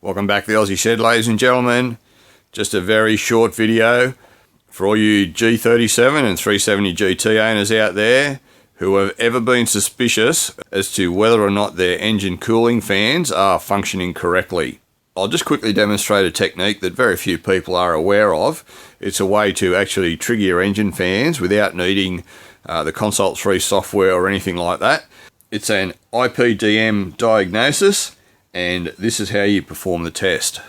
Welcome back to the Aussie Shed, ladies and gentlemen. Just a very short video for all you G37 and 370 GT owners out there who have ever been suspicious as to whether or not their engine cooling fans are functioning correctly. I'll just quickly demonstrate a technique that very few people are aware of. It's a way to actually trigger your engine fans without needing the Consult 3 software or anything like that. It's an IPDM diagnosis, and this is how you perform the test.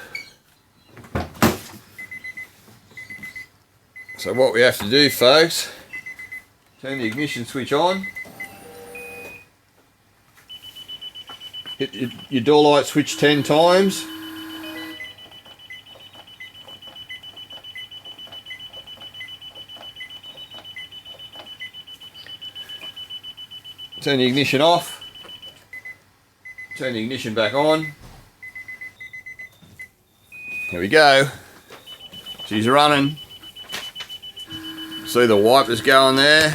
So what we have to do, folks, turn the ignition switch on, hit your door light switch 10 times, turn the ignition off, turn the ignition back on. Here we go. She's running. See the wipers going there.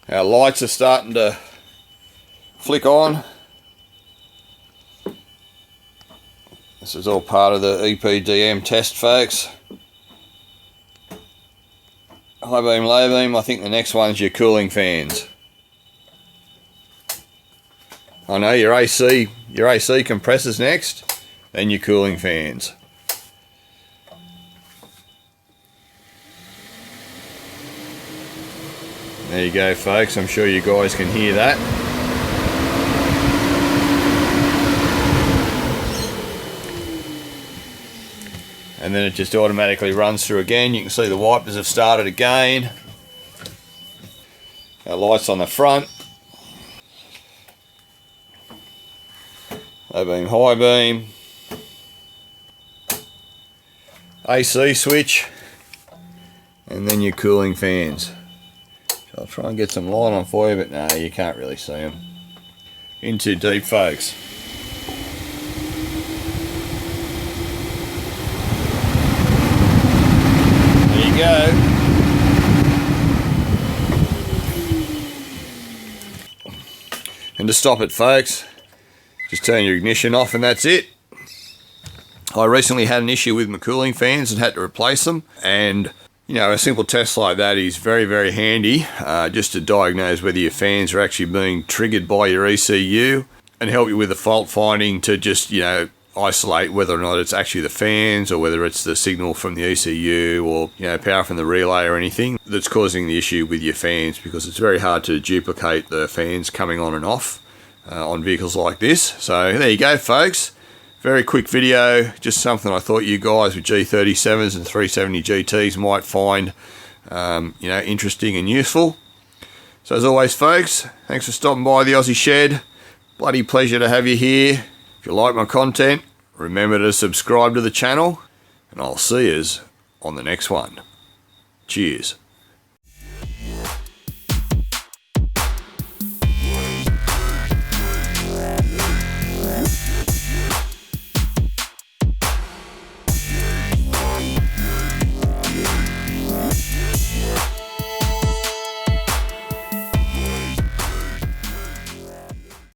Our lights are starting to flick on. This is all part of the IPDM test, folks. High beam, low beam. I think the next one's your cooling fans. I know your AC compressors next, then your cooling fans. There you go, folks. I'm sure you guys can hear that. And then it just automatically runs through again. You can see the wipers have started again. Our lights on the front. Low beam, high beam. AC switch. And then your cooling fans. So I'll try and get some light on for you, but no, you can't really see them. In too deep, folks. There you go. And to stop it, folks, just turn your ignition off and that's it. I recently had an issue with my cooling fans and had to replace them, and you know, a simple test like that is very, very handy just to diagnose whether your fans are actually being triggered by your ECU and help you with the fault finding to just, you know, isolate whether or not it's actually the fans or whether it's the signal from the ECU or, you know, power from the relay or anything that's causing the issue with your fans, because it's very hard to duplicate the fans coming on and off on vehicles like this. So there you go, folks. Very quick video, just something I thought you guys with G37s and 370 GTs might find you know, interesting and useful. So as always, folks, thanks for stopping by the Aussie Shed. Bloody pleasure to have you here. If you like my content, remember to subscribe to the channel, and I'll see yous on the next one. Cheers.